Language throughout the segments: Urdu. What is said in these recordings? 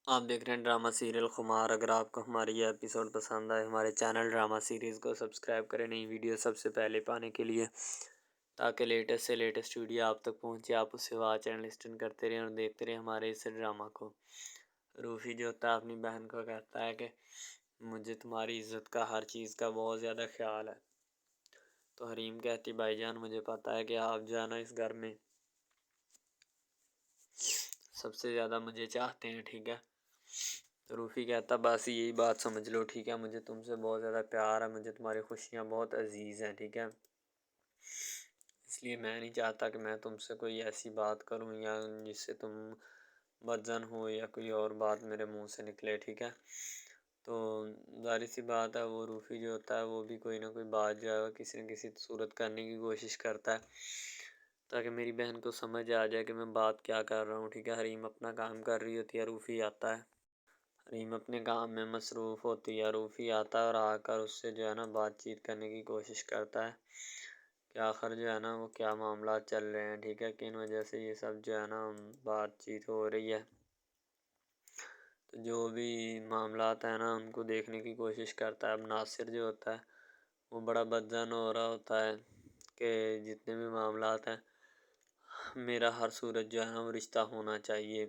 آپ دیکھ رہے ہیں ڈرامہ سیریل خمار۔ اگر آپ کو ہماری یہ ایپیسوڈ پسند آئے ہمارے چینل ڈرامہ سیریز کو سبسکرائب کریں، نئی ویڈیو سب سے پہلے پانے کے لیے، تاکہ لیٹسٹ سے لیٹسٹ ویڈیو آپ تک پہنچے، آپ اسے واچ اینڈ لسٹن کرتے رہیں اور دیکھتے رہیں ہمارے اس ڈرامہ کو۔ روفی جو ہوتا ہے اپنی بہن کو کہتا ہے کہ مجھے تمہاری عزت کا، ہر چیز کا بہت زیادہ خیال ہے۔ تو حریم کہتی بھائی جان مجھے پتہ ہے کہ آپ جو ہے نا اس گھر میں سب سے زیادہ مجھے چاہتے ہیں، ٹھیک ہے۔ تو روفی کہتا بس یہی بات سمجھ لو، ٹھیک ہے، مجھے تم سے بہت زیادہ پیار ہے، مجھے تمہاری خوشیاں بہت عزیز ہیں، ٹھیک ہے۔ اس لیے میں نہیں چاہتا کہ میں تم سے کوئی ایسی بات کروں یا جس سے تم بدظن ہو یا کوئی اور بات میرے منہ سے نکلے، ٹھیک ہے۔ تو ظاہر سی بات ہے وہ روفی جو ہوتا ہے وہ بھی کوئی نہ کوئی بات جو ہے کسی نہ کسی صورت کرنے کی کوشش کرتا ہے تاکہ میری بہن کو سمجھ آ جائے کہ میں بات کیا کر رہا ہوں، ٹھیک ہے۔ حریم اپنا کام کر رہی ہوتی ہے، روفی آتا ہے، حریم اپنے کام میں مصروف ہوتی ہے، روفی آتا ہے اور آ کر اس سے جو ہے نا بات چیت کرنے کی کوشش کرتا ہے کہ آخر جو ہے نا وہ کیا معاملات چل رہے ہیں، ٹھیک ہے، کن وجہ سے یہ سب جو ہے نا بات چیت ہو رہی ہے۔ تو جو بھی معاملات ہیں نا ان کو دیکھنے کی کوشش کرتا ہے۔ اب ناصر جو ہوتا ہے وہ بڑا بدظن ہو رہا ہوتا ہے کہ جتنے بھی معاملات ہیں میرا ہر صورت جو ہے نا وہ رشتہ ہونا چاہیے،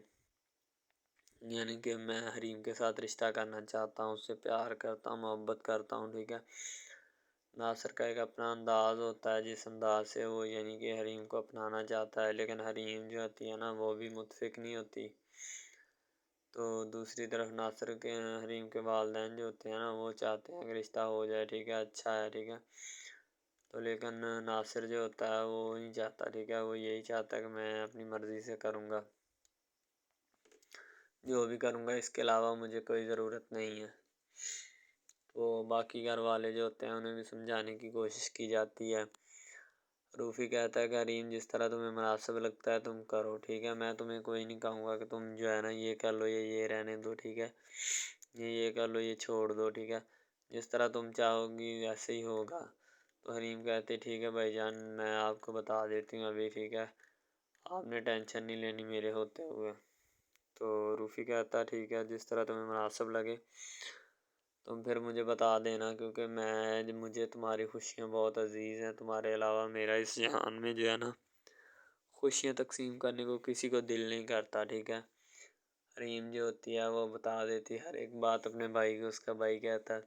یعنی کہ میں حریم کے ساتھ رشتہ کرنا چاہتا ہوں، اس سے پیار کرتا ہوں، محبت کرتا ہوں، ٹھیک ہے۔ ناصر کا ایک اپنا انداز ہوتا ہے جس انداز سے وہ یعنی کہ حریم کو اپنانا چاہتا ہے، لیکن حریم جو ہوتی ہے نا وہ بھی متفق نہیں ہوتی۔ تو دوسری طرف ناصر کے حریم کے والدین جو ہوتے ہیں نا وہ چاہتے ہیں کہ رشتہ ہو جائے، ٹھیک ہے، اچھا ہے، ٹھیک ہے۔ تو لیکن ناصر جو ہوتا ہے وہ نہیں چاہتا، ٹھیک ہے، وہ یہی چاہتا ہے کہ میں اپنی مرضی سے کروں گا، جو بھی کروں گا، اس کے علاوہ مجھے کوئی ضرورت نہیں ہے۔ تو باقی گھر والے جو ہوتے ہیں انہیں بھی سمجھانے کی کوشش کی جاتی ہے۔ روفی کہتا ہے کہ حریم جس طرح تمہیں مناسب لگتا ہے تم کرو، ٹھیک ہے، میں تمہیں کوئی نہیں کہوں گا کہ تم جو ہے نا یہ کر لو یا یہ رہنے دو، ٹھیک ہے، یہ کر لو، یہ چھوڑ دو، ٹھیک ہے، جس طرح تم چاہو گی ویسے ہی ہوگا۔ تو حریم کہتے ٹھیک ہے بھائی جان میں آپ کو بتا دیتی ہوں ابھی، ٹھیک ہے، آپ نے ٹینشن نہیں لینی میرے ہوتے ہوئے۔ تو روفی کہتا ٹھیک ہے جس طرح تمہیں مناسب لگے تم پھر مجھے بتا دینا، کیونکہ مجھے تمہاری خوشیاں بہت عزیز ہیں، تمہارے علاوہ میرا اس جہان میں جو ہے نا خوشیاں تقسیم کرنے کو کسی کو دل نہیں کرتا، ٹھیک ہے۔ حریم جو ہوتی ہے وہ بتا دیتی ہر ایک بات اپنے بھائی کو، اس کا بھائی کہتا ہے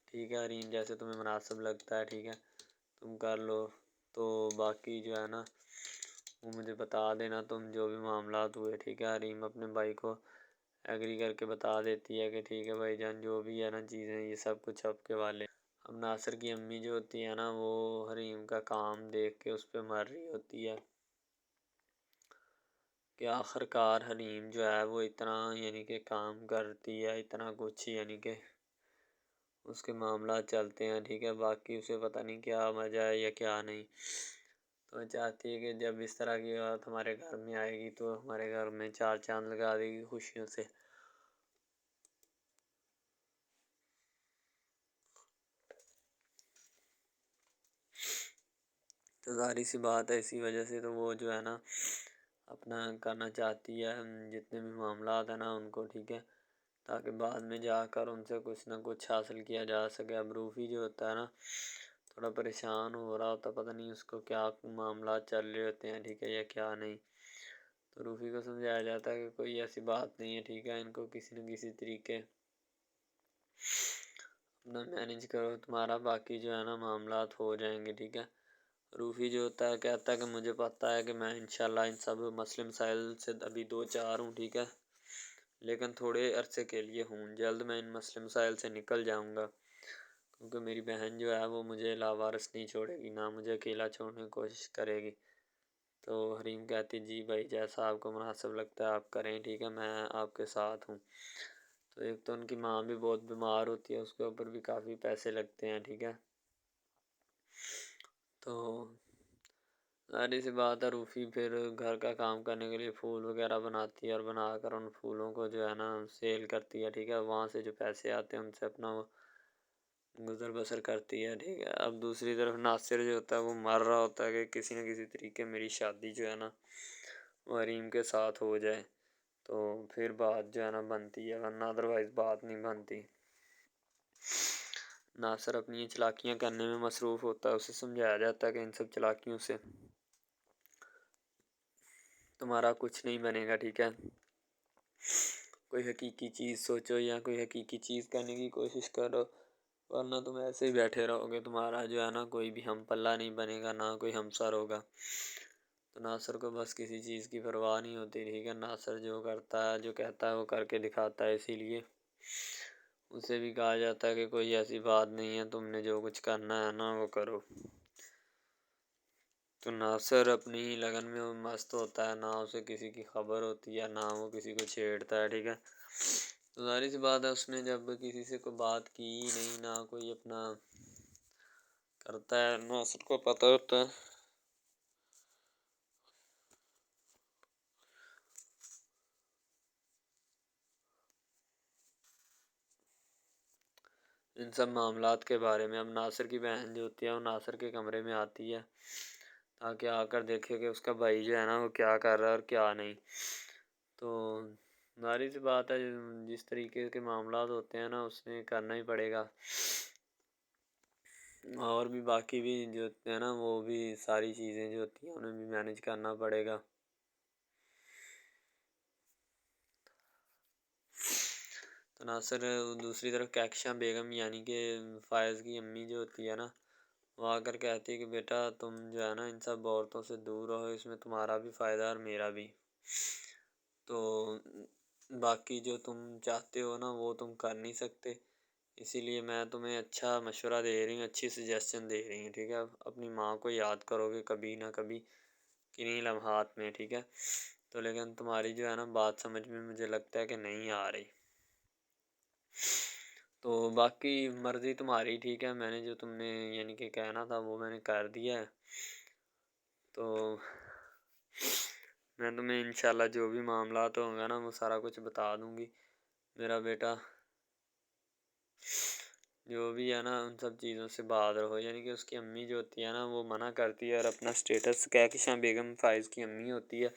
ٹھیک ہے حریم جیسے تمہیں مناسب لگتا ہے، ٹھیک ہے، تم کر لو، تو باقی جو ہے نا وہ مجھے بتا دینا تم جو بھی معاملات ہوئے، ٹھیک ہے۔ حریم اپنے بھائی کو ایگری کر کے بتا دیتی ہے کہ ٹھیک ہے بھائی جان جو بھی ہے نا چیزیں یہ سب کچھ آپ کے والے۔ اب ناصر کی امی جو ہوتی ہے نا وہ حریم کا کام دیکھ کے اس پہ مر رہی ہوتی ہے کہ آخر کار حریم جو ہے وہ اتنا یعنی کہ کام کرتی ہے، اتنا کچھ یعنی کہ اس کے معاملات چلتے ہیں، ٹھیک ہے، باقی اسے پتہ نہیں کیا مزہ ہے یا کیا نہیں۔ تو وہ چاہتی ہے کہ جب اس طرح کی بات ہمارے گھر میں آئے گی تو ہمارے گھر میں چار چاند لگا دے گی خوشیوں سے۔ تو ظاہری سی بات ہے اسی وجہ سے تو وہ جو ہے نا اپنا کرنا چاہتی ہے جتنے بھی معاملات ہیں نا ان کو، ٹھیک ہے، تاکہ بعد میں جا کر ان سے کچھ نہ کچھ حاصل کیا جا سکے۔ اب روفی جو ہوتا ہے نا تھوڑا پریشان ہو رہا ہوتا، پتہ نہیں اس کو کیا معاملات چل رہے ہوتے ہیں، ٹھیک ہے، یا کیا نہیں۔ تو روفی کو سمجھایا جاتا ہے کہ کوئی ایسی بات نہیں ہے، ٹھیک ہے، ان کو کسی نہ کسی طریقے اپنا مینیج کرو، تمہارا باقی جو ہے نا معاملات ہو جائیں گے، ٹھیک ہے۔ روفی جو ہوتا ہے کہتا ہے کہ مجھے پتہ ہے کہ میں انشاءاللہ ان سب مسئلے مسائل سے ابھی دو چار ہوں، ٹھیک ہے، لیکن تھوڑے عرصے کے لیے ہوں، جلد میں ان مسئلے مسائل سے نکل جاؤں گا، کیونکہ میری بہن جو ہے وہ مجھے لاوارث نہیں چھوڑے گی، نہ مجھے اکیلا چھوڑنے کی کوشش کرے گی۔ تو حریم کہتی جی بھائی جیسا آپ کو مناسب لگتا ہے آپ کریں، ٹھیک ہے، میں آپ کے ساتھ ہوں۔ تو ایک تو ان کی ماں بھی بہت بیمار ہوتی ہے، اس کے اوپر بھی کافی پیسے لگتے ہیں، ٹھیک ہے۔ تو ظاہر سی بات ہے روفی پھر گھر کا کام کرنے کے لیے پھول وغیرہ بناتی ہے اور بنا کر ان پھولوں کو جو ہے نا سیل کرتی ہے، ٹھیک ہے، وہاں سے جو پیسے آتے ہیں ان سے اپنا وہ گزر بسر کرتی ہے، ٹھیک ہے۔ اب دوسری طرف ناصر جو ہوتا ہے وہ مر رہا ہوتا ہے کہ کسی نہ کسی طریقے میری شادی جو ہے نا وہ حریم کے ساتھ ہو جائے۔ تو پھر بات جو ہے نا بنتی ہے، ورنہ ادروائز بات نہیں بنتی۔ ناصر اپنی چالاکیاں کرنے میں مصروف ہوتا ہے، اسے سمجھایا جاتا ہے کہ ان سب چالاکیوں سے تمہارا کچھ نہیں بنے گا، ٹھیک ہے، کوئی حقیقی چیز سوچو یا کوئی حقیقی چیز کرنے کی کوشش کرو، ورنہ تم ایسے ہی بیٹھے رہو گے، تمہارا جو ہے نا کوئی بھی ہم پلہ نہیں بنے گا، نہ کوئی ہمسر ہوگا۔ تو ناصر کو بس کسی چیز کی پرواہ نہیں ہوتی، ٹھیک ہے، ناصر جو کرتا ہے، جو کہتا ہے وہ کر کے دکھاتا ہے، اسی لیے اسے بھی کہا جاتا ہے کہ کوئی ایسی بات نہیں ہے، تم نے جو کچھ کرنا ہے نا وہ کرو۔ تو ناصر اپنی لگن میں مست ہوتا ہے، نہ اسے کسی کی خبر ہوتی ہے، نہ وہ کسی کو چھیڑتا ہے، ٹھیک ہے۔ تو ظاہر سی بات ہے اس نے جب کسی سے کوئی بات کی نہیں، نہ کوئی اپنا کرتا ہے، ناصر کو پتہ ہوتا ہے ان سب معاملات کے بارے میں۔ اب ناصر کی بہن جو ہوتی ہے وہ ناصر کے کمرے میں آتی ہے تاکہ آ کر دیکھے کہ اس کا بھائی جو ہے نا وہ کیا کر رہا ہے اور کیا نہیں۔ تو ظاہر سی بات ہے جس طریقے کے معاملات ہوتے ہیں نا اس نے کرنا ہی پڑے گا، اور بھی باقی بھی جو ہوتے ہیں نا وہ بھی ساری چیزیں جو ہوتی ہیں انہیں بھی مینیج کرنا پڑے گا۔ تو ناصر دوسری طرف کہکشاں بیگم یعنی کہ فائز کی امی جو ہوتی ہے نا وہ آ کر کہتی ہے کہ بیٹا تم جو ہے نا ان سب عورتوں سے دور رہو، اس میں تمہارا بھی فائدہ اور میرا بھی، تو باقی جو تم چاہتے ہو نا وہ تم کر نہیں سکتے، اسی لیے میں تمہیں اچھا مشورہ دے رہی ہوں، اچھی سجیشن دے رہی ہوں، ٹھیک ہے، اپنی ماں کو یاد کرو گے کبھی نہ کبھی کنہیں لمحات میں، ٹھیک ہے، تو لیکن تمہاری جو ہے نا بات سمجھ میں مجھے لگتا ہے کہ نہیں آ رہی، تو باقی مرضی تمہاری، ٹھیک ہے، میں نے جو تم نے یعنی کہ کہنا تھا وہ میں نے کر دیا ہے، تو میں تمہیں انشاءاللہ جو بھی معاملات ہوں گا نا وہ سارا کچھ بتا دوں گی، میرا بیٹا جو بھی ہے نا ان سب چیزوں سے باز رہو۔ یعنی کہ اس کی امی جو ہوتی ہے نا وہ منع کرتی ہے اور اپنا سٹیٹس، کہکشاں بیگم فائز کی امی ہوتی ہے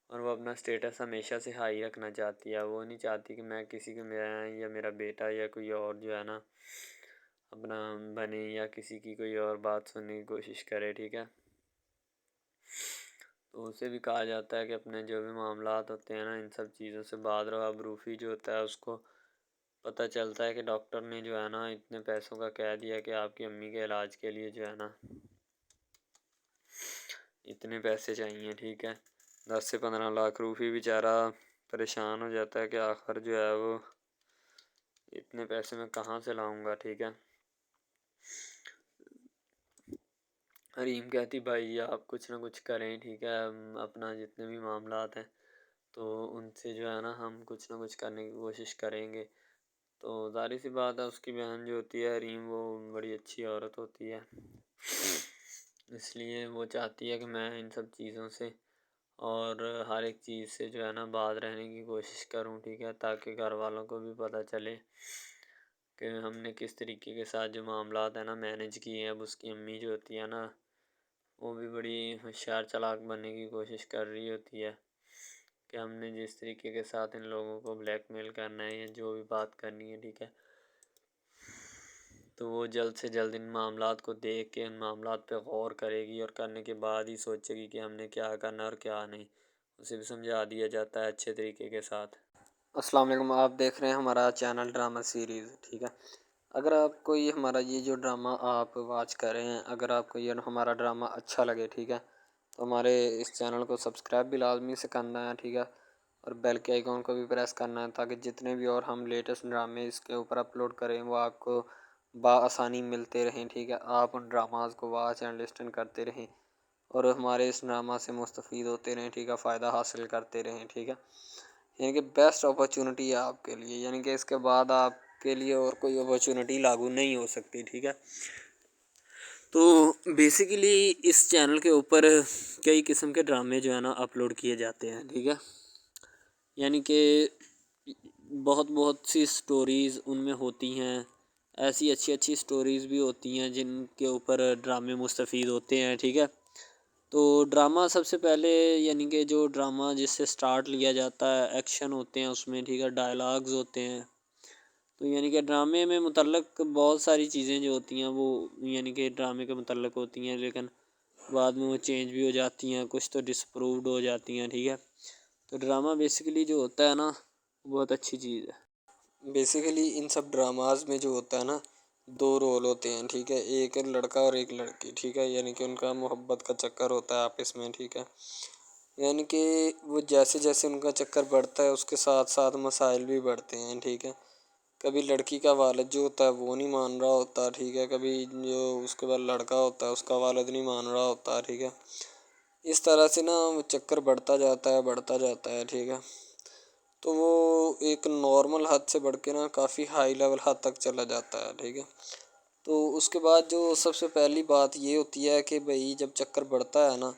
اور وہ اپنا سٹیٹس ہمیشہ سے ہائی رکھنا چاہتی ہے، وہ نہیں چاہتی کہ میں کسی کو یا میرا بیٹا یا کوئی اور جو ہے نا اپنا بنے یا کسی کی کوئی اور بات سننے کی کوشش کرے، ٹھیک ہے، تو اسے بھی کہا جاتا ہے کہ اپنے جو بھی معاملات ہوتے ہیں نا ان سب چیزوں سے باز رہو۔ اب روفی جو ہوتا ہے اس کو پتہ چلتا ہے کہ ڈاکٹر نے جو ہے نا اتنے پیسوں کا کہہ دیا کہ آپ کی امی کے علاج کے لیے جو ہے نا اتنے پیسے چاہیے، ٹھیک ہے، 10 سے 15 لاکھ۔ روفی بیچارہ پریشان ہو جاتا ہے کہ آخر جو ہے وہ اتنے پیسے میں کہاں سے لاؤں گا، ٹھیک ہے۔ حریم کہتی بھائی آپ کچھ نہ کچھ کریں، ٹھیک ہے، اپنا جتنے بھی معاملات ہیں تو ان سے جو ہے نا ہم کچھ نہ کچھ کرنے کی کوشش کریں گے۔ تو ظاہر سی بات ہے اس کی بہن جو ہوتی ہے حریم وہ بڑی اچھی عورت ہوتی ہے، اس لیے وہ چاہتی ہے کہ میں ان سب چیزوں سے اور ہر ایک چیز سے جو ہے نا باز رہنے کی کوشش کروں، ٹھیک ہے، تاکہ گھر والوں کو بھی پتہ چلے کہ ہم نے کس طریقے کے ساتھ جو معاملات ہیں نا مینیج کیے ہیں۔ اب اس کی امی جو ہوتی ہے نا وہ بھی بڑی ہوشیار چالاک بننے کی کوشش کر رہی ہوتی ہے کہ ہم نے جس طریقے کے ساتھ ان لوگوں کو بلیک میل کرنا ہے یا جو بھی بات کرنی ہے، ٹھیک ہے، تو وہ جلد سے جلد ان معاملات کو دیکھ کے ان معاملات پہ غور کرے گی اور کرنے کے بعد ہی سوچے گی کہ ہم نے کیا کرنا ہے اور کیا نہیں، اسے بھی سمجھا دیا جاتا ہے اچھے طریقے کے ساتھ۔ السلام علیکم، آپ دیکھ رہے ہیں ہمارا چینل ڈرامہ سیریز، ٹھیک ہے، اگر آپ کو یہ ہمارا یہ جو ڈرامہ آپ واچ کر رہے ہیں اگر آپ کو یہ ہمارا ڈرامہ اچھا لگے، ٹھیک ہے، تو ہمارے اس چینل کو سبسکرائب بھی لازمی سے کرنا ہے، ٹھیک ہے، اور بیل کے آئیکن کو بھی پریس کرنا ہے تاکہ جتنے بھی اور ہم لیٹسٹ ڈرامے اس کے اوپر اپلوڈ کریں وہ آپ کو بآسانی ملتے رہیں، ٹھیک ہے، آپ ان ڈراماز کو واچ اینڈ لسٹن کرتے رہیں اور ہمارے اس ڈرامہ سے مستفید ہوتے رہیں، ٹھیک ہے، فائدہ حاصل کرتے رہیں، ٹھیک ہے، یعنی کہ بیسٹ اپرچونٹی ہے آپ کے لیے، یعنی کہ اس کے بعد آپ کے لیے اور کوئی اپرچونٹی لاگو نہیں ہو سکتی، ٹھیک ہے۔ تو بیسیکلی اس چینل کے اوپر کئی قسم کے ڈرامے جو ہے نا اپلوڈ کیے جاتے ہیں، ٹھیک ہے، یعنی کہ بہت سی سٹوریز ان میں ہوتی ہیں، ایسی اچھی سٹوریز بھی ہوتی ہیں جن کے اوپر ڈرامے مستفید ہوتے ہیں، ٹھیک ہے، تو ڈرامہ سب سے پہلے یعنی کہ جو ڈرامہ جس سے سٹارٹ لیا جاتا ہے، ایکشن ہوتے ہیں اس میں، ٹھیک ہے، ڈائلاگز ہوتے ہیں. تو یعنی کہ ڈرامے میں متعلق بہت ساری چیزیں جو ہوتی ہیں وہ یعنی کہ ڈرامے کے متعلق ہوتی ہیں، لیکن بعد میں وہ چینج بھی ہو جاتی ہیں، کچھ تو ڈسپرووڈ ہو جاتی ہیں. ٹھیک ہے، تو ڈرامہ بیسیکلی جو ہوتا ہے نا بہت اچھی چیز ہے. بیسیکلی ان سب ڈراماز میں جو ہوتا ہے نا 2 رول ہوتے ہیں. ٹھیک ہے، ایک لڑکا اور ایک لڑکی. ٹھیک ہے، یعنی کہ ان کا محبت کا چکر ہوتا ہے آپس میں. ٹھیک ہے، یعنی کہ وہ جیسے جیسے ان کا چکر بڑھتا ہے اس کے ساتھ ساتھ مسائل بھی بڑھتے ہیں. ٹھیک ہے، کبھی لڑکی کا والد جو ہوتا ہے وہ نہیں مان رہا ہوتا. ٹھیک ہے، کبھی جو اس کے بعد لڑکا ہوتا ہے اس کا والد نہیں مان رہا ہوتا. ٹھیک ہے، اس طرح سے نا وہ چکر بڑھتا جاتا ہے بڑھتا جاتا ہے. ٹھیک ہے، تو وہ ایک نارمل حد سے بڑھ کے نا کافی ہائی لیول حد تک چلا جاتا ہے. ٹھیک ہے، تو اس کے بعد جو سب سے پہلی بات یہ ہوتی ہے کہ بھئی جب چکر بڑھتا ہے نا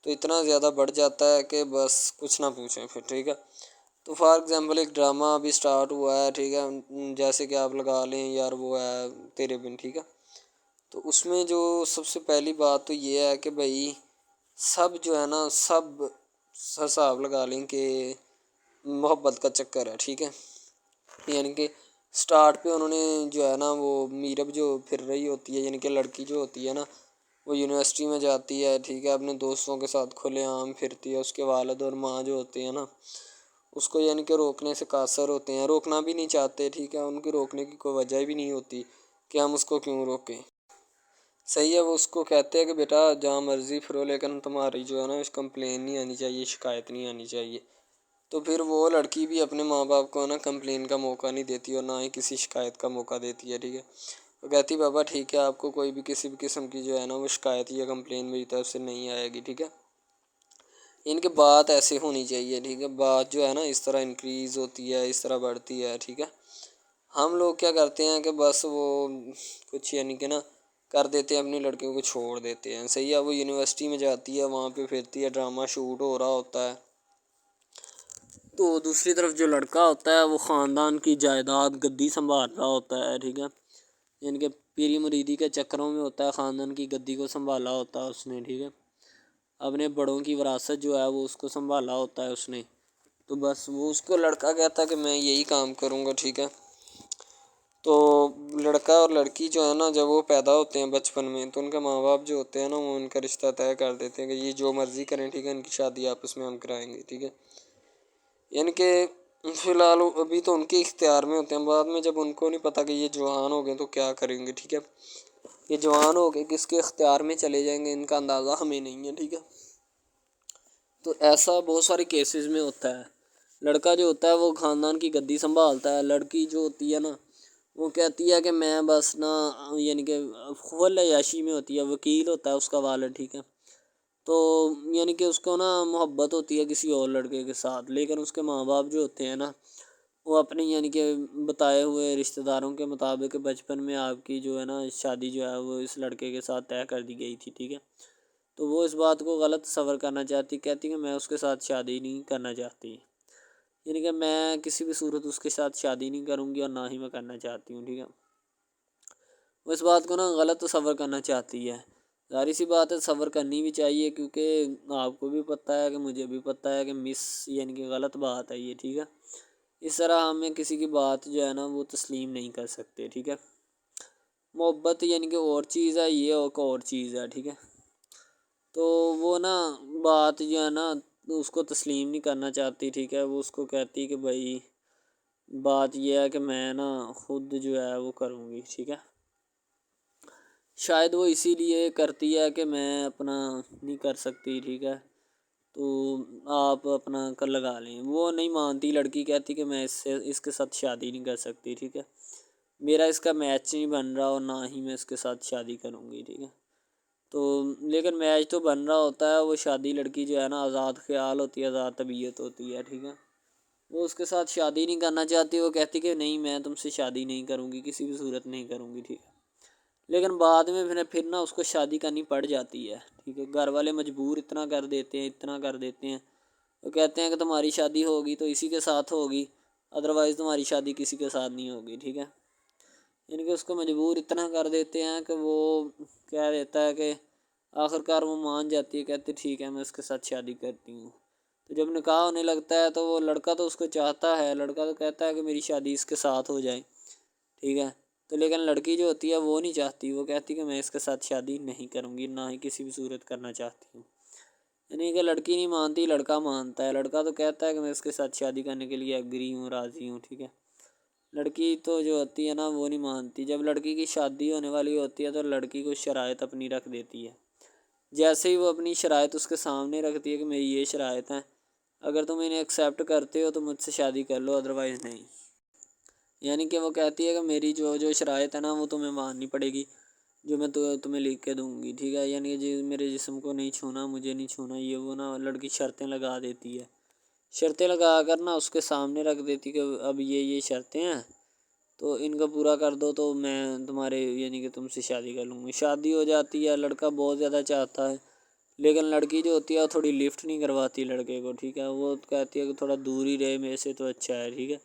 تو اتنا زیادہ بڑھ جاتا ہے کہ بس کچھ نہ پوچھیں پھر. ٹھیک ہے، تو فار ایگزامپل ایک ڈرامہ ابھی سٹارٹ ہوا ہے. ٹھیک ہے، جیسے کہ آپ لگا لیں یار وہ ہے تیرے بن. ٹھیک ہے، تو اس میں جو سب سے پہلی بات تو یہ ہے کہ بھئی سب جو ہے نا سب حساب لگا لیں کہ محبت کا چکر ہے. ٹھیک ہے، یعنی کہ سٹارٹ پہ انہوں نے جو ہے نا وہ میرب جو پھر رہی ہوتی ہے، یعنی کہ لڑکی جو ہوتی ہے نا وہ یونیورسٹی میں جاتی ہے. ٹھیک ہے، اپنے دوستوں کے ساتھ کھلے عام پھرتی ہے. اس کے والد اور ماں جو ہوتے ہیں نا اس کو یعنی کہ روکنے سے قاصر ہوتے ہیں، روکنا بھی نہیں چاہتے. ٹھیک ہے، ان کے روکنے کی کوئی وجہ بھی نہیں ہوتی کہ ہم اس کو کیوں روکیں. صحیح ہے، وہ اس کو کہتے ہیں کہ بیٹا جہاں مرضی پھرو لیکن تمہاری جو ہے نا کمپلین نہیں آنی چاہیے، شکایت نہیں آنی چاہیے. تو پھر وہ لڑکی بھی اپنے ماں باپ کو نا کمپلین کا موقع نہیں دیتی اور نہ ہی کسی شکایت کا موقع دیتی ہے. ٹھیک ہے، وہ کہتی بابا ٹھیک ہے آپ کو کوئی بھی کسی بھی قسم کی جو ہے نا وہ شکایت یا کمپلین میری طرف سے نہیں آئے گی. ٹھیک ہے، ان کے بات ایسے ہونی چاہیے. ٹھیک ہے، بات جو ہے نا اس طرح انکریز ہوتی ہے، اس طرح بڑھتی ہے. ٹھیک ہے، ہم لوگ کیا کرتے ہیں کہ بس وہ کچھ یعنی کہ نا کر دیتے ہیں، اپنی لڑکیوں کو چھوڑ دیتے ہیں. صحیح ہے، وہ یونیورسٹی میں جاتی ہے، وہاں پہ پھرتی ہے، ڈرامہ شوٹ ہو رہا ہوتا ہے. تو دوسری طرف جو لڑکا ہوتا ہے وہ خاندان کی جائیداد گدی سنبھال رہا ہوتا ہے. ٹھیک ہے، یعنی کہ پیری مریدی کے چکروں میں ہوتا ہے، خاندان کی گدی کو سنبھالا ہوتا ہے اس نے. ٹھیک ہے، اپنے بڑوں کی وراثت جو ہے وہ اس کو سنبھالا ہوتا ہے اس نے. تو بس وہ اس کو لڑکا کہتا ہے کہ میں یہی کام کروں گا. ٹھیک ہے، تو لڑکا اور لڑکی جو ہے نا جب وہ پیدا ہوتے ہیں بچپن میں تو ان کے ماں باپ جو ہوتے ہیں نا وہ ان کا رشتہ طے کر دیتے ہیں کہ یہ جو مرضی کریں. ٹھیک ہے، ان کی شادی آپس میں ہم کرائیں گے. ٹھیک ہے، یعنی کہ فی الحال ابھی تو ان کے اختیار میں ہوتے ہیں، بعد میں جب ان کو نہیں پتہ کہ یہ جوان ہو گئے تو کیا کریں گے. ٹھیک ہے، یہ جوان ہو کے کس کے اختیار میں چلے جائیں گے ان کا اندازہ ہمیں نہیں ہے. ٹھیک ہے، تو ایسا بہت سارے کیسز میں ہوتا ہے. لڑکا جو ہوتا ہے وہ خاندان کی گدی سنبھالتا ہے، لڑکی جو ہوتی ہے نا وہ کہتی ہے کہ میں بس نا یعنی کہ فل عیاشی میں ہوتی ہے، وکیل ہوتا ہے اس کا والد. ٹھیک ہے، تو یعنی کہ اس کو نا محبت ہوتی ہے کسی اور لڑکے کے ساتھ، لیکن اس کے ماں باپ جو ہوتے ہیں نا وہ اپنی یعنی کہ بتائے ہوئے رشتہ داروں کے مطابق بچپن میں آپ کی جو ہے نا شادی جو ہے وہ اس لڑکے کے ساتھ طے کر دی گئی تھی. ٹھیک ہے، تو وہ اس بات کو غلط تصور کرنا چاہتی، کہتی کہ میں اس کے ساتھ شادی نہیں کرنا چاہتی، یعنی کہ میں کسی بھی صورت اس کے ساتھ شادی نہیں کروں گی اور نہ ہی میں کرنا چاہتی ہوں. ٹھیک ہے، وہ اس بات کو نا غلط تصور کرنا چاہتی ہے. ظاہر سی بات ہے صبر کرنی بھی چاہیے، کیونکہ آپ کو بھی پتہ ہے کہ مجھے بھی پتہ ہے کہ یعنی کہ غلط بات ہے یہ. ٹھیک ہے، اس طرح ہمیں کسی کی بات جو ہے نا وہ تسلیم نہیں کر سکتے. ٹھیک ہے، محبت یعنی کہ اور چیز ہے، یہ اور چیز ہے. ٹھیک ہے، تو وہ نا بات جو ہے نا اس کو تسلیم نہیں کرنا چاہتی. ٹھیک ہے، وہ اس کو کہتی کہ بھائی بات یہ ہے کہ میں نا خود جو ہے وہ کروں گی. ٹھیک ہے، شاید وہ اسی لیے کرتی ہے کہ میں اپنا نہیں کر سکتی. ٹھیک ہے، تو آپ اپنا کر لگا لیں. وہ نہیں مانتی، لڑکی کہتی کہ میں اس کے ساتھ شادی نہیں کر سکتی. ٹھیک ہے، میرا اس کا میچ نہیں بن رہا اور نہ ہی میں اس کے ساتھ شادی کروں گی. ٹھیک ہے، تو لیکن میچ تو بن رہا ہوتا ہے. وہ شادی لڑکی جو ہے نا آزاد خیال ہوتی ہے، آزاد طبیعت ہوتی ہے. ٹھیک ہے، وہ اس کے ساتھ شادی نہیں کرنا چاہتی، وہ کہتی کہ نہیں میں تم سے شادی نہیں کروں گی، کسی بھی صورت نہیں کروں گی. ٹھیک ہے، لیکن بعد میں پھر نا اس کو شادی کرنی پڑ جاتی ہے. ٹھیک ہے، گھر والے مجبور اتنا کر دیتے ہیں. وہ کہتے ہیں کہ تمہاری شادی ہوگی تو اسی کے ساتھ ہوگی، ادروائز تمہاری شادی کسی کے ساتھ نہیں ہوگی. ٹھیک ہے، یعنی کہ اس کو مجبور اتنا کر دیتے ہیں کہ وہ کہہ دیتا ہے کہ آخرکار وہ مان جاتی ہے، کہتی ٹھیک ہے میں اس کے ساتھ شادی کرتی ہوں۔ تو جب نکاح ہونے لگتا ہے تو وہ لڑکا تو اس کو چاہتا ہے، لڑکا تو کہتا ہے کہ میری شادی اس کے ساتھ ہو جائے، ٹھیک ہے۔ تو لیکن لڑکی جو ہوتی ہے وہ نہیں چاہتی، وہ کہتی کہ میں اس کے ساتھ شادی نہیں کروں گی، نہ ہی کسی بھی صورت کرنا چاہتی ہوں۔ یعنی کہ لڑکی نہیں مانتی، لڑکا مانتا ہے۔ لڑکا تو کہتا ہے کہ میں اس کے ساتھ شادی کرنے کے لیے ایگری ہوں، راضی ہوں، ٹھیک ہے۔ لڑکی تو جو ہوتی ہے نا وہ نہیں مانتی۔ جب لڑکی کی شادی ہونے والی ہوتی ہے تو لڑکی کو شرائط اپنی رکھ دیتی ہے۔ جیسے ہی وہ اپنی شرائط اس کے سامنے رکھتی ہے کہ میری یہ شرائط ہیں، اگر تم انہیں ایکسیپٹ کرتے ہو تو مجھ سے شادی کر لو، ادروائز نہیں۔ یعنی کہ وہ کہتی ہے کہ میری جو شرائط ہے نا وہ تمہیں ماننی پڑے گی، جو میں تمہیں لکھ کے دوں گی، ٹھیک ہے۔ یعنی کہ میرے جسم کو نہیں چھونا، مجھے نہیں چھونا، یہ وہ نا لڑکی شرطیں لگا دیتی ہے۔ شرطیں لگا کر نا اس کے سامنے رکھ دیتی کہ اب یہ شرطیں ہیں تو ان کو پورا کر دو تو میں تمہارے یعنی کہ تم سے شادی کر لوں گی۔ شادی ہو جاتی ہے، لڑکا بہت زیادہ چاہتا ہے، لیکن لڑکی جو ہوتی ہے وہ تھوڑی لفٹ نہیں کرواتی لڑکے کو، ٹھیک ہے۔ وہ کہتی ہے کہ تھوڑا دور ہی رہے میرے سے تو اچھا ہے، ٹھیک ہے۔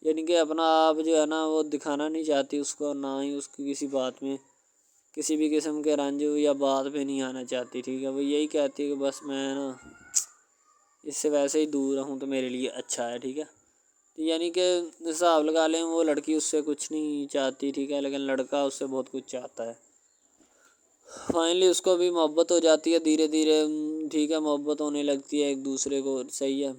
یعنی کہ اپنا آپ جو ہے نا وہ دکھانا نہیں چاہتی اس کو، نہ ہی اس کی کسی بات میں کسی بھی قسم کے رنج یا بات پہ نہیں آنا چاہتی، ٹھیک ہے۔ وہ یہی کہتی ہے کہ بس میں نا اس سے ویسے ہی دور رہوں تو میرے لیے اچھا ہے، ٹھیک ہے۔ یعنی کہ حساب لگا لیں وہ لڑکی اس سے کچھ نہیں چاہتی، ٹھیک ہے، لیکن لڑکا اس سے بہت کچھ چاہتا ہے۔ فائنلی اس کو بھی محبت ہو جاتی ہے دھیرے دھیرے، ٹھیک ہے، محبت ہونے لگتی ہے ایک دوسرے کو، صحیح ہے۔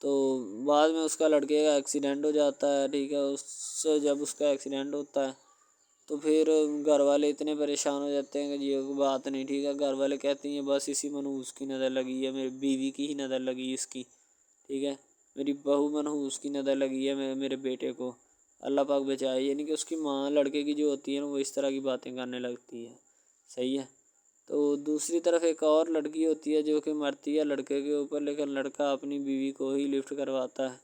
تو بعد میں اس کا لڑکے کا ایکسیڈنٹ ہو جاتا ہے، ٹھیک ہے۔ جب اس کا ایکسیڈنٹ ہوتا ہے تو پھر گھر والے اتنے پریشان ہو جاتے ہیں کہ یہ بات نہیں، ٹھیک ہے۔ گھر والے کہتے ہیں بس اسی منحوس کی نظر لگی ہے، میری بیوی کی ہی نظر لگی اس کی، ٹھیک ہے، میری بہو منحوس کی نظر لگی ہے میرے بیٹے کو، اللہ پاک بچائے۔ یعنی کہ اس کی ماں لڑکے کی جو ہوتی ہے نا وہ اس طرح کی باتیں کرنے لگتی ہے، صحیح ہے۔ تو دوسری طرف ایک اور لڑکی ہوتی ہے جو کہ مرتی ہے لڑکے کے اوپر، لیکن لڑکا اپنی بیوی کو ہی لفٹ کرواتا ہے،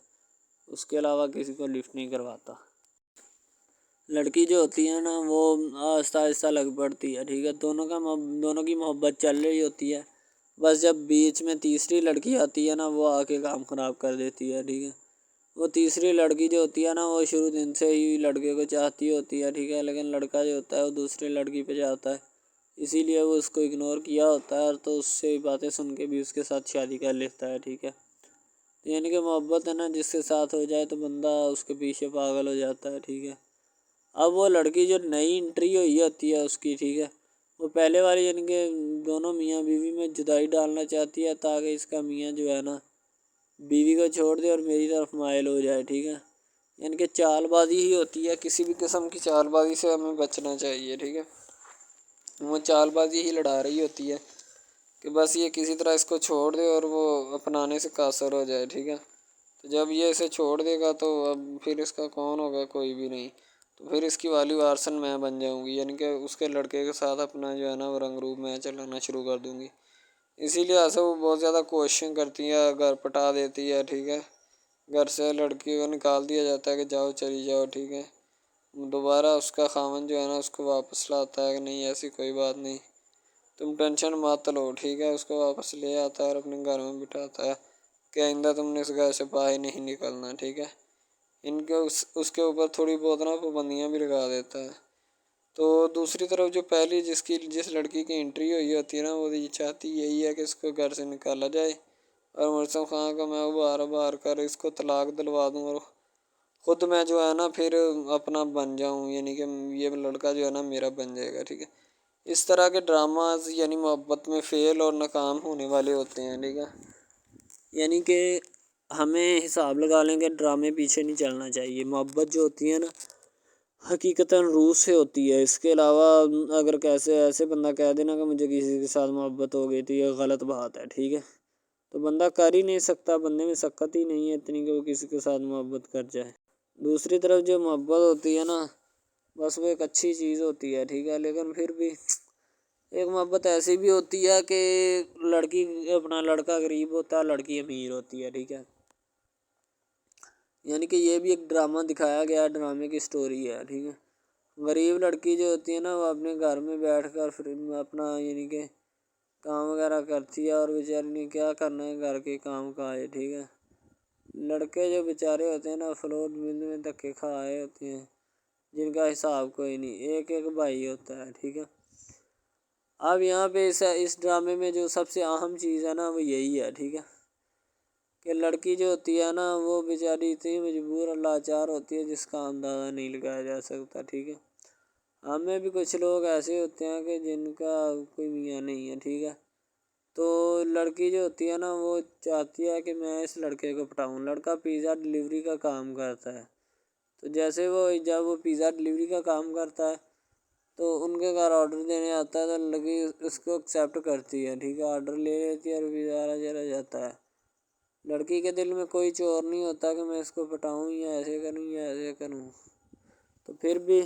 اس کے علاوہ کسی کو لفٹ نہیں کرواتا۔ لڑکی جو ہوتی ہے نا وہ آہستہ آہستہ لگ پڑتی ہے، ٹھیک ہے۔ دونوں کی محبت چل رہی ہوتی ہے، بس جب بیچ میں تیسری لڑکی آتی ہے نا وہ آ کے کام خراب کر دیتی ہے، ٹھیک ہے۔ وہ تیسری لڑکی جو ہوتی ہے نا وہ شروع دن سے ہی لڑکے کو چاہتی ہوتی ہے، ٹھیک ہے، لیکن لڑکا جو ہوتا ہے وہ دوسری لڑکی پہ جاتا ہے، اسی لیے وہ اس کو اگنور کیا ہوتا ہے، اور تو اس سے باتیں سن کے بھی اس کے ساتھ شادی کر لیتا ہے، ٹھیک ہے۔ یعنی کہ محبت ہے نا جس کے ساتھ ہو جائے تو بندہ اس کے پیچھے پاگل ہو جاتا ہے، ٹھیک ہے۔ اب وہ لڑکی جو نئی انٹری ہوئی ہوتی ہے اس کی، ٹھیک ہے، وہ پہلے والی یعنی کہ دونوں میاں بیوی میں جدائی ڈالنا چاہتی ہے تاکہ اس کا میاں جو ہے نا بیوی کو چھوڑ دے اور میری طرف مائل ہو جائے، ٹھیک ہے۔ یعنی کہ چال بازی ہی ہوتی ہے، کسی بھی قسم کی چال بازی سے ہمیں بچنا چاہیے، ٹھیک ہے۔ وہ چال بازی ہی لڑا رہی ہوتی ہے کہ بس یہ کسی طرح اس کو چھوڑ دے اور وہ اپنانے سے قاصر ہو جائے، ٹھیک ہے۔ تو جب یہ اسے چھوڑ دے گا تو اب پھر اس کا کون ہوگا، کوئی بھی نہیں، تو پھر اس کی والی وارثن میں بن جاؤں گی، یعنی کہ اس کے لڑکے کے ساتھ اپنا جو ہے نا وہ رنگ روپ میں چلانا شروع کر دوں گی۔ اسی لیے ایسا وہ بہت زیادہ کوششیں کرتی ہے، گھر پٹا دیتی ہے، ٹھیک ہے۔ گھر سے لڑکی کو نکال دیا جاتا ہے کہ جاؤ چلی جاؤ، ٹھیک ہے۔ دوبارہ اس کا خاوند جو ہے نا اس کو واپس لاتا ہے کہ نہیں ایسی کوئی بات نہیں، تم ٹینشن مت لو، ٹھیک ہے۔ اس کو واپس لے آتا ہے اور اپنے گھر میں بٹھاتا ہے کہ آئندہ تم نے اس گھر سے باہر نہیں نکلنا، ٹھیک ہے۔ ان کے اس کے اوپر تھوڑی بہت نا پابندیاں بھی لگا دیتا ہے۔ تو دوسری طرف جو پہلی جس لڑکی کی انٹری ہوئی ہوتی ہے نا وہ یہ چاہتی یہی ہے کہ اس کو گھر سے نکالا جائے اور مرسم خان کو میں بار کر اس کو طلاق دلوا دوں اور خود میں جو ہے نا پھر اپنا بن جاؤں، یعنی کہ یہ لڑکا جو ہے نا میرا بن جائے گا، ٹھیک ہے۔ اس طرح کے ڈراماز یعنی محبت میں فیل اور ناکام ہونے والے ہوتے ہیں، ٹھیک ہے۔ یعنی کہ ہمیں حساب لگا لیں کہ ڈرامے پیچھے نہیں چلنا چاہیے۔ محبت جو ہوتی ہے نا حقیقتاً روح سے ہوتی ہے، اس کے علاوہ اگر ایسے بندہ کہہ دینا کہ مجھے کسی کے ساتھ محبت ہو گئی تو یہ غلط بات ہے، ٹھیک ہے۔ تو بندہ کر ہی نہیں سکتا، بندے میں سکت ہی نہیں ہے اتنی کہ وہ کسی کے ساتھ محبت کر جائے۔ دوسری طرف جو محبت ہوتی ہے نا بس وہ ایک اچھی چیز ہوتی ہے، ٹھیک ہے، لیکن پھر بھی ایک محبت ایسی بھی ہوتی ہے کہ لڑکا غریب ہوتا ہے، لڑکی امیر ہوتی ہے، ٹھیک ہے۔ یعنی کہ یہ بھی ایک ڈرامہ دکھایا گیا، ڈرامے کی سٹوری ہے، ٹھیک ہے۔ غریب لڑکی جو ہوتی ہے نا وہ اپنے گھر میں بیٹھ کر پھر اپنا یعنی کہ کام وغیرہ کرتی ہے اور بیچاری نے کیا کرنا ہے گھر کے کام کاج، ٹھیک ہے۔ لڑکے جو بیچارے ہوتے ہیں نا فلوٹ مل میں دھکے کھائے ہوتے ہیں جن کا حساب کوئی نہیں، ایک بھائی ہوتا ہے، ٹھیک ہے۔ اب یہاں پہ اس ڈرامے میں جو سب سے اہم چیز ہے نا وہ یہی ہے، ٹھیک ہے، کہ لڑکی جو ہوتی ہے نا وہ بیچاری اتنی مجبور اور لاچار ہوتی ہے جس کا اندازہ نہیں لگایا جا سکتا، ٹھیک ہے۔ ہمیں بھی کچھ لوگ ایسے ہوتے ہیں کہ جن کا کوئی میاں نہیں ہے، ٹھیک ہے، تو لڑکی جو ہوتی ہے نا وہ چاہتی ہے کہ میں اس لڑکے کو پٹاؤں۔ لڑکا پیزا ڈلیوری کا کام کرتا ہے، تو جیسے جب وہ پیزا ڈلیوری کا کام کرتا ہے تو ان کے گھر آرڈر دینے آتا ہے تو لڑکی اس کو ایکسیپٹ کرتی ہے، ٹھیک ہے، آرڈر لے لیتی ہے اور پیزا چلا جاتا ہے۔ لڑکی کے دل میں کوئی چور نہیں ہوتا کہ میں اس کو پٹاؤں یا ایسے کروں یا ایسے کروں، تو پھر بھی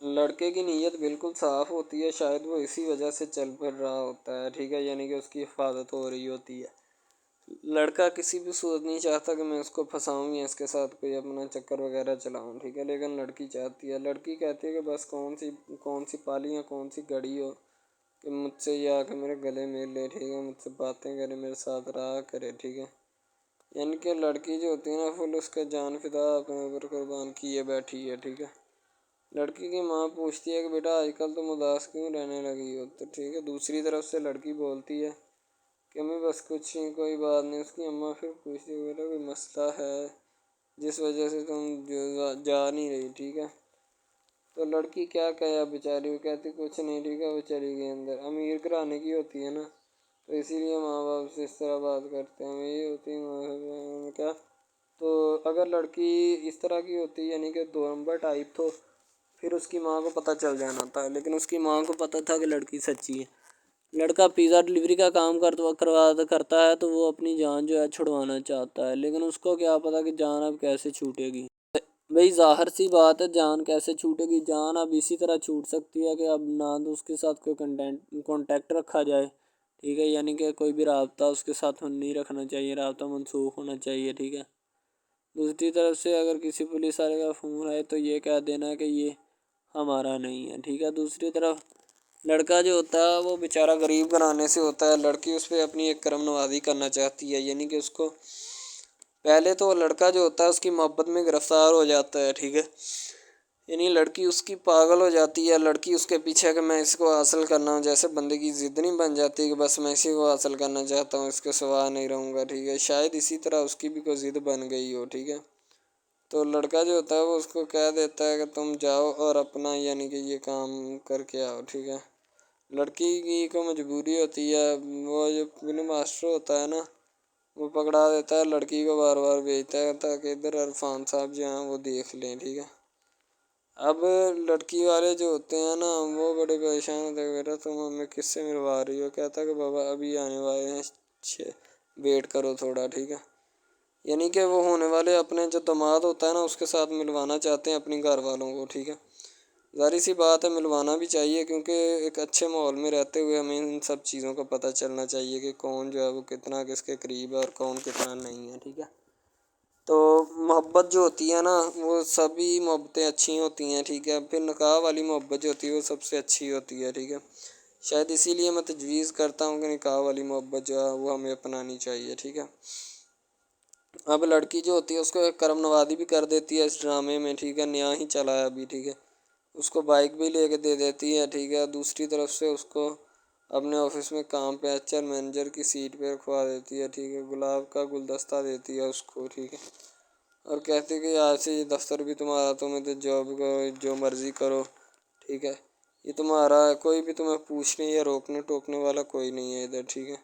لڑکے کی نیت بالکل صاف ہوتی ہے، شاید وہ اسی وجہ سے چل پھر رہا ہوتا ہے، ٹھیک ہے، یعنی کہ اس کی حفاظت ہو رہی ہوتی ہے۔ لڑکا کسی بھی صورت نہیں چاہتا کہ میں اس کو پھنساؤں یا اس کے ساتھ کوئی اپنا چکر وغیرہ چلاؤں، ٹھیک ہے، لیکن لڑکی چاہتی ہے، لڑکی کہتی ہے کہ بس کون سی پالی یا کون سی گھڑی ہو کہ مجھ سے یہ آ کے میرے گلے مل لے، ٹھیک ہے، مجھ سے باتیں کرے، میرے ساتھ رہا کرے، ٹھیک ہے۔ یعنی کہ لڑکی جو ہوتی ہے نا فل اس کا جان فدا اپنے اوپر قربان کیے بیٹھی ہے، ٹھیک ہے۔ لڑکی کی ماں پوچھتی ہے کہ بیٹا آج کل تم اداس کیوں رہنے لگی ہو، تو ٹھیک ہے، دوسری طرف سے لڑکی بولتی ہے کہ میں بس کچھ نہیں، کوئی بات نہیں۔ اس کی اماں پھر پوچھتی ہے بیٹا کوئی مسئلہ ہے جس وجہ سے تم جا نہیں رہی، ٹھیک ہے، تو لڑکی کیا کہے بیچاری، وہ کہتی کچھ نہیں، ٹھیک ہے، وہ چلی گئی اندر۔ امیر گھرانے کی ہوتی ہے نا تو اسی لیے ماں باپ سے اس طرح بات کرتے ہیں، یہی ہوتی ہے کیا۔ تو اگر لڑکی اس طرح کی ہوتی یعنی کہ دو نمبر ٹائپ تو پھر اس کی ماں کو پتہ چل جانا تھا، لیکن اس کی ماں کو پتہ تھا کہ لڑکی سچی ہے۔ لڑکا پیزا ڈلیوری کا کام کرتا ہے تو وہ اپنی جان جو ہے چھڑوانا چاہتا ہے، لیکن اس کو کیا پتہ کہ جان اب کیسے چھوٹے گی۔ بھئی ظاہر سی بات ہے، جان کیسے چھوٹے گی، جان اب اسی طرح چھوٹ سکتی ہے کہ اب نہ تو اس کے ساتھ کوئی کانٹیکٹ رکھا جائے، ٹھیک ہے، یعنی کہ کوئی بھی رابطہ اس کے ساتھ نہیں رکھنا چاہیے، رابطہ منسوخ ہونا چاہیے، ٹھیک ہے۔ دوسری طرف سے اگر کسی پولیس والے کا فون آئے تو یہ کہہ دینا کہ یہ ہمارا نہیں ہے، ٹھیک ہے۔ دوسری طرف لڑکا جو ہوتا ہے وہ بیچارہ غریب گھرانے سے ہوتا ہے، لڑکی اس پہ اپنی ایک کرم نوازی کرنا چاہتی ہے، یعنی کہ اس کو پہلے تو لڑکا جو ہوتا ہے اس کی محبت میں گرفتار ہو جاتا ہے، ٹھیک ہے، یعنی لڑکی اس کی پاگل ہو جاتی ہے، لڑکی اس کے پیچھے کہ میں اس کو حاصل کرنا ہوں، جیسے بندے کی ضد نہیں بن جاتی کہ بس میں اسی کو حاصل کرنا چاہتا ہوں، اس کے سوا نہیں رہوں گا، ٹھیک ہے، شاید اسی طرح اس کی بھی کوئی ضد بن گئی ہو، ٹھیک ہے۔ تو لڑکا جو ہوتا ہے وہ اس کو کہہ دیتا ہے کہ تم جاؤ اور اپنا یعنی کہ یہ کام کر کے آؤ، ٹھیک ہے۔ لڑکی کی کو مجبوری ہوتی ہے، وہ جو فلم ماسٹر ہوتا ہے نا وہ پکڑا دیتا ہے، لڑکی کو بار بار بھیجتا ہے تاکہ ادھر عرفان صاحب جو ہیں وہ دیکھ لیں، ٹھیک ہے۔ اب لڑکی والے جو ہوتے ہیں نا وہ بڑے پریشان ہوتے ہیں، بیٹا تم ہمیں کس سے ملوا رہی ہو، کہتا ہے کہ بابا ابھی آنے والے ہیں، ویٹ کرو تھوڑا، ٹھیک ہے، یعنی کہ وہ ہونے والے اپنے جو داماد ہوتا ہے نا اس کے ساتھ ملوانا چاہتے ہیں اپنی گھر والوں کو، ٹھیک ہے۔ ظاہر سی بات ہے ملوانا بھی چاہیے کیونکہ ایک اچھے ماحول میں رہتے ہوئے ہمیں ان سب چیزوں کا پتہ چلنا چاہیے کہ کون جو ہے وہ کتنا کس کے قریب ہے اور کون کتنا نہیں ہے، ٹھیک ہے۔ تو محبت جو ہوتی ہے نا وہ سبھی محبتیں اچھی ہوتی ہیں، ٹھیک ہے، پھر نکاح والی محبت جو ہوتی ہے وہ سب سے اچھی ہوتی ہے، ٹھیک ہے۔ شاید اسی لیے میں تجویز کرتا ہوں کہ نکاح والی محبت جو ہے وہ ہمیں اپنانی چاہیے، ٹھیک ہے۔ اب لڑکی جو ہوتی ہے اس کو ایک کرم نوازی بھی کر دیتی ہے اس ڈرامے میں، ٹھیک ہے، نیا ہی چلا ہے ابھی، ٹھیک ہے، اس کو بائک بھی لے کے دے دیتی ہے، ٹھیک ہے۔ دوسری طرف سے اس کو اپنے آفس میں کام پہ ایچ آر مینیجر کی سیٹ پہ رکھوا دیتی ہے، ٹھیک ہے، گلاب کا گلدستہ دیتی ہے اس کو، ٹھیک ہے، اور کہتی ہے کہ آج سے یہ دفتر بھی تمہارا، تمہیں تو جاب کو جو مرضی کرو، ٹھیک ہے، یہ تمہارا ہے، کوئی بھی تمہیں پوچھنے یا روکنے ٹوکنے والا کوئی نہیں ہے ادھر، ٹھیک ہے،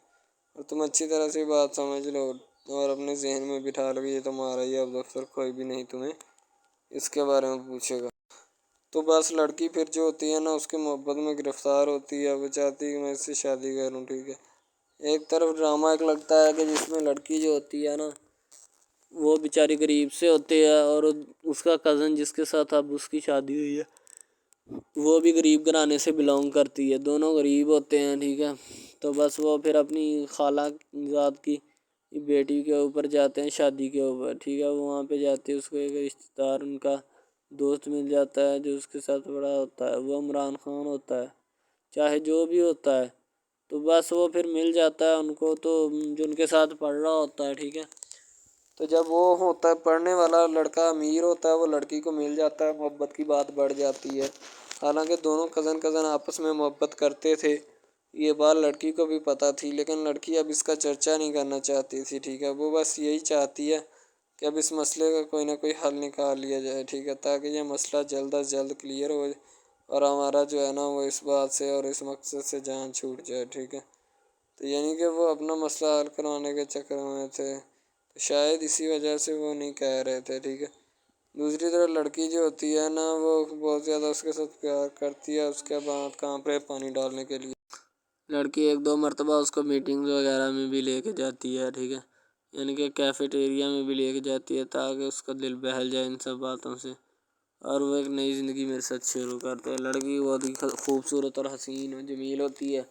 اور تم اچھی طرح سے بات سمجھ لو اور اپنے ذہن میں بٹھا لو کہ یہ تمہارا ہی اب دفتر، کوئی بھی نہیں تمہیں اس کے بارے میں پوچھے گا۔ تو بس لڑکی پھر جو ہوتی ہے نا اس کے محبت میں گرفتار ہوتی ہے، وہ چاہتی ہے کہ میں اس سے شادی کروں، ٹھیک ہے۔ ایک طرف ڈرامہ ایک لگتا ہے کہ جس میں لڑکی جو ہوتی ہے نا وہ بیچاری غریب سے ہوتی ہے اور اس کا کزن جس کے ساتھ اب اس کی شادی ہوئی ہے وہ بھی غریب گھرانے سے بلانگ کرتی ہے، دونوں غریب ہوتے ہیں، ٹھیک ہے۔ تو بس وہ پھر اپنی خالہ ذات کی بیٹی کے اوپر جاتے ہیں شادی کے اوپر، ٹھیک ہے، وہ وہاں پہ جاتے ہیں، اس کو ایک رشتہ دار ان کا دوست مل جاتا ہے جو اس کے ساتھ بڑا ہوتا ہے، وہ عمران خان ہوتا ہے، چاہے جو بھی ہوتا ہے، تو بس وہ پھر مل جاتا ہے ان کو، تو جو ان کے ساتھ پڑھ رہا ہوتا ہے، ٹھیک ہے، تو جب وہ ہوتا ہے پڑھنے والا لڑکا امیر ہوتا ہے وہ لڑکی کو مل جاتا ہے، محبت کی بات بڑھ جاتی ہے، حالانکہ دونوں کزن آپس میں محبت کرتے تھے یہ بات لڑکی کو بھی پتہ تھی، لیکن لڑکی اب اس کا چرچا نہیں کرنا چاہتی تھی، ٹھیک ہے۔ وہ بس یہی چاہتی ہے کہ اب اس مسئلے کا کوئی نہ کوئی حل نکال لیا جائے، ٹھیک ہے، تاکہ یہ مسئلہ جلد از جلد کلیئر ہو اور ہمارا جو ہے نا وہ اس بات سے اور اس مقصد سے جان چھوٹ جائے، ٹھیک ہے۔ تو یعنی کہ وہ اپنا مسئلہ حل کروانے کے چکر میں تھے، تو شاید اسی وجہ سے وہ نہیں کہہ رہے تھے، ٹھیک ہے۔ دوسری طرف لڑکی جو ہوتی ہے نا وہ بہت زیادہ اس کے ساتھ پیار کرتی ہے، اس کے بعد کہاں پہ پانی ڈالنے کے لیے لڑکی 1-2 مرتبہ اس کو میٹنگز وغیرہ میں بھی لے کے جاتی ہے، ٹھیک ہے، یعنی کہ کیفیٹیریا میں بھی لے کے جاتی ہے تاکہ اس کا دل بہل جائے ان سب باتوں سے، اور وہ ایک نئی زندگی میرے ساتھ شروع کرتے ہیں۔ لڑکی بہت ہی خوبصورت اور حسین و جمیل ہوتی ہے،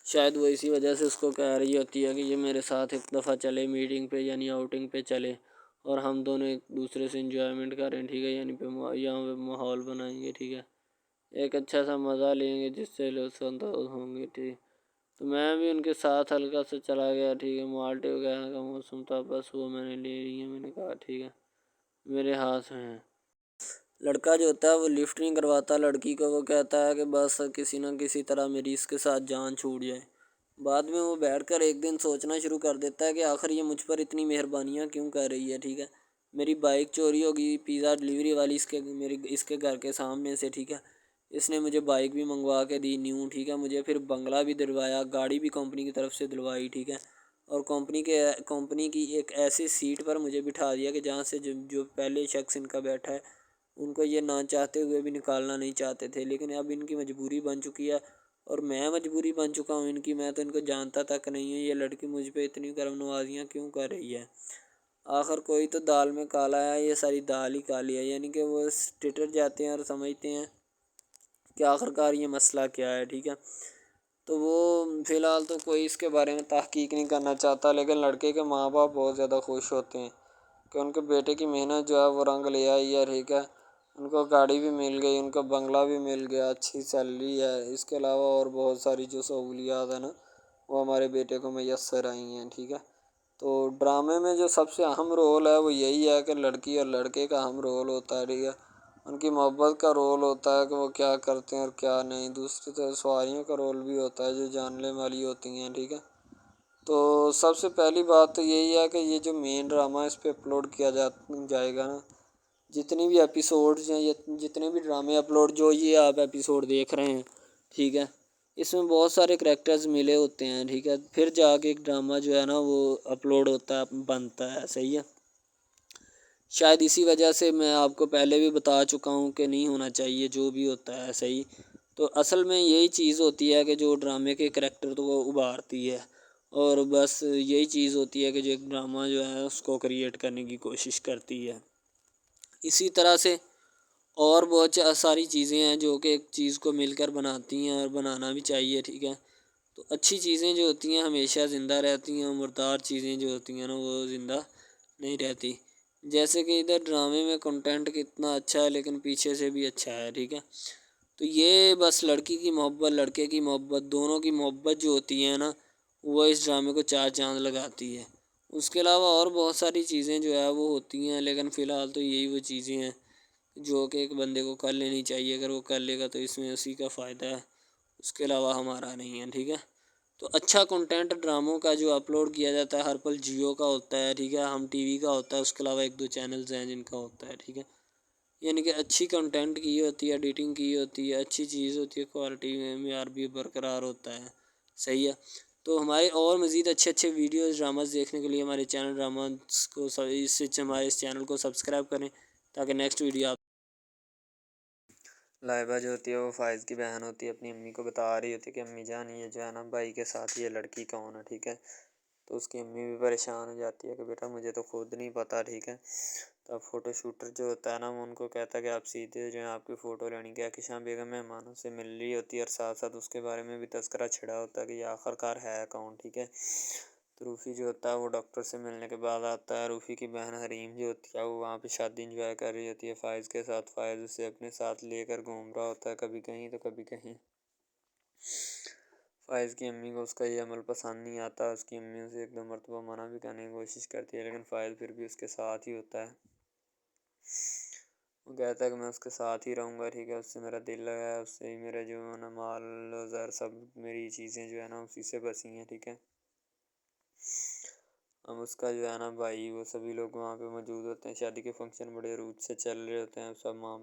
شاید وہ اسی وجہ سے اس کو کہہ رہی ہوتی ہے کہ یہ میرے ساتھ ایک دفعہ چلے میٹنگ پہ، یعنی آؤٹنگ پہ چلے، اور ہم دونوں ایک دوسرے سے انجوائمنٹ کریں، ٹھیک ہے، یعنی یہاں پہ ماحول بنائیں گے، ٹھیک ہے، ایک اچھا سا مزہ لیں گے جس سے لطف اندوز ہوں گے، ٹھیک۔ تو میں بھی ان کے ساتھ ہلکا سے چلا گیا، ٹھیک ہے، مالٹے وغیرہ کا موسم تھا، بس وہ میں نے لے لی ہے، میں نے کہا ٹھیک ہے میرے ہاتھ میں ہے۔ لڑکا جو ہوتا ہے وہ لفٹ نہیں کرواتا لڑکی کو، وہ کہتا ہے کہ بس کسی نہ کسی طرح میری اس کے ساتھ جان چھوٹ جائے۔ بعد میں وہ بیٹھ کر ایک دن سوچنا شروع کر دیتا ہے کہ آخر یہ مجھ پر اتنی مہربانیاں کیوں کر رہی ہے، ٹھیک ہے۔ میری بائک چوری ہوگی، پیزا ڈلیوری والی اس کے گھر کے سامنے سے، ٹھیک ہے، اس نے مجھے بائک بھی منگوا کے دی نیو، ٹھیک ہے، مجھے پھر بنگلہ بھی دلوایا، گاڑی بھی کمپنی کی طرف سے دلوائی، ٹھیک ہے، اور کمپنی کی ایک ایسی سیٹ پر مجھے بٹھا دیا کہ جہاں سے جو پہلے شخص ان کا بیٹھا ہے ان کو یہ نہ چاہتے ہوئے بھی نکالنا نہیں چاہتے تھے، لیکن اب ان کی مجبوری بن چکی ہے اور میں مجبوری بن چکا ہوں ان کی، میں تو ان کو جانتا تک نہیں ہوں، یہ لڑکی مجھ پہ اتنی کرم نوازیاں کیوں کر رہی ہے۔ آخر کوئی تو دال میں کالا ہے، یہ ساری دال ہی کالی ہے، یعنی کہ وہ ٹٹر جاتے ہیں اور سمجھتے ہیں کہ آخر کار یہ مسئلہ کیا ہے، ٹھیک ہے۔ تو وہ فی الحال تو کوئی اس کے بارے میں تحقیق نہیں کرنا چاہتا، لیکن لڑکے کے ماں باپ بہت زیادہ خوش ہوتے ہیں کہ ان کے بیٹے کی محنت جو ہے وہ رنگ لے آئی ہے، ٹھیک ہے، ان کو گاڑی بھی مل گئی، ان کو بنگلہ بھی مل گیا، اچھی سیلری ہے، اس کے علاوہ اور بہت ساری جو سہولیات ہیں نا وہ ہمارے بیٹے کو میسر آئی ہیں، ٹھیک ہے۔ تو ڈرامے میں جو سب سے اہم رول ہے وہ یہی ہے کہ لڑکی اور لڑکے کا اہم رول ہوتا ہے، ٹھیک ہے، ان کی محبت کا رول ہوتا ہے کہ وہ کیا کرتے ہیں اور کیا نہیں، دوسری طرف سواریوں کا رول بھی ہوتا ہے جو جاننے والی ہوتی ہیں، ٹھیک ہے۔ تو سب سے پہلی بات تو یہی ہے کہ یہ جو مین ڈرامہ ہے اس پہ اپلوڈ کیا جائے گا نا، جتنی بھی ایپیسوڈز ہیں، جتنے بھی ڈرامے اپلوڈ جو یہ آپ ایپیسوڈ دیکھ رہے ہیں، ٹھیک ہے، اس میں بہت سارے کریکٹرز ملے ہوتے ہیں، ٹھیک ہے، پھر جا کے ایک ڈرامہ جو ہے نا وہ اپلوڈ ہوتا ہے، بنتا ہے، صحیح ہے۔ شاید اسی وجہ سے میں آپ کو پہلے بھی بتا چکا ہوں کہ نہیں ہونا چاہیے جو بھی ہوتا ہے، صحیح۔ تو اصل میں یہی چیز ہوتی ہے کہ جو ڈرامے کے کریکٹر تو وہ ابھارتی ہے، اور بس یہی چیز ہوتی ہے کہ جو ایک ڈرامہ جو ہے اس کو کریٹ کرنے کی کوشش کرتی ہے۔ اسی طرح سے اور بہت ساری چیزیں ہیں جو کہ ایک چیز کو مل کر بناتی ہیں اور بنانا بھی چاہیے، ٹھیک ہے۔ تو اچھی چیزیں جو ہوتی ہیں ہمیشہ زندہ رہتی ہیں، مردار چیزیں جو ہوتی ہیں نا وہ زندہ نہیں رہتی، جیسے کہ ادھر ڈرامے میں کنٹینٹ کتنا اچھا ہے لیکن پیچھے سے بھی اچھا ہے، ٹھیک ہے۔ تو یہ بس لڑکی کی محبت لڑکے کی محبت دونوں کی محبت جو ہوتی ہے نا وہ اس ڈرامے کو 4 چاند لگاتی ہے۔ اس کے علاوہ اور بہت ساری چیزیں جو ہے وہ ہوتی ہیں، لیکن فی الحال تو یہی وہ چیزیں ہیں جو کہ ایک بندے کو کر لینی چاہیے، اگر وہ کر لے گا تو اس میں اسی کا فائدہ ہے، اس کے علاوہ ہمارا نہیں ہے، ٹھیک ہے۔ تو اچھا کنٹینٹ ڈراموں کا جو اپلوڈ کیا جاتا ہے ہر پل جیو کا ہوتا ہے، ٹھیک ہے، ہم ٹی وی کا ہوتا ہے، اس کے علاوہ 1-2 چینلز ہیں جن کا ہوتا ہے، ٹھیک ہے، یعنی کہ اچھی کنٹینٹ کی ہوتی ہے، ایڈیٹنگ کی ہوتی ہے، اچھی چیز ہوتی ہے، کوالٹی میں معیار بھی برقرار ہوتا ہے، صحیح ہے۔ تو ہمارے اور مزید اچھے ویڈیوز ڈراماز دیکھنے کے لیے ہمارے چینل ڈراماز کو ہمارے اس چینل کو سبسکرائب کریں تاکہ نیکسٹ ویڈیو آپ لائبہ جو ہوتی ہے وہ فائز کی بہن ہوتی ہے، اپنی امی کو بتا رہی ہوتی ہے کہ امی جان یہ جو ہے نا بھائی کے ساتھ یہ لڑکی کون ہے، ٹھیک ہے۔ تو اس کی امی بھی پریشان ہو جاتی ہے کہ بیٹا مجھے تو خود نہیں پتہ، ٹھیک ہے۔ تو اب فوٹو شوٹر جو ہوتا ہے نا وہ ان کو کہتا ہے کہ آپ سیدھے جو ہے آپ کی فوٹو لینی، کہ کہکشاں بیگم مہمانوں سے مل رہی ہوتی ہے اور ساتھ ساتھ اس کے بارے میں بھی تذکرہ چھڑا ہوتا ہے کہ یہ آخر کار ہے کون، ٹھیک ہے۔ تو روفی جو ہوتا ہے وہ ڈاکٹر سے ملنے کے بعد آتا ہے، روفی کی بہن حریم جو ہوتی ہے وہ وہاں پہ شادی انجوائے کر رہی ہوتی ہے فائز کے ساتھ، فائز اسے اپنے ساتھ لے کر گھوم رہا ہوتا ہے، کبھی کہیں تو کبھی کہیں۔ فائز کی امی کو اس کا یہ عمل پسند نہیں آتا، اس کی امی اسے 1-2 مرتبہ منع بھی کرنے کی کوشش کرتی ہے لیکن فائز پھر بھی اس کے ساتھ ہی ہوتا ہے۔ وہ کہتا ہے کہ میں اس کے ساتھ ہی رہوں گا، ٹھیک ہے، اس سے میرا دل لگا ہے، اس سے ہی میرا جو ہے نا مال و زر سب میری چیزیں جو ہے نا اسی سے بسی ہیں، ٹھیک ہے۔ اب اس کا جو ہے نا بھائی وہ سبھی لوگ وہاں پہ موجود ہوتے ہیں، شادی کے فنکشن بڑے روٹ سے چل رہے ہوتے ہیں، سب معاملے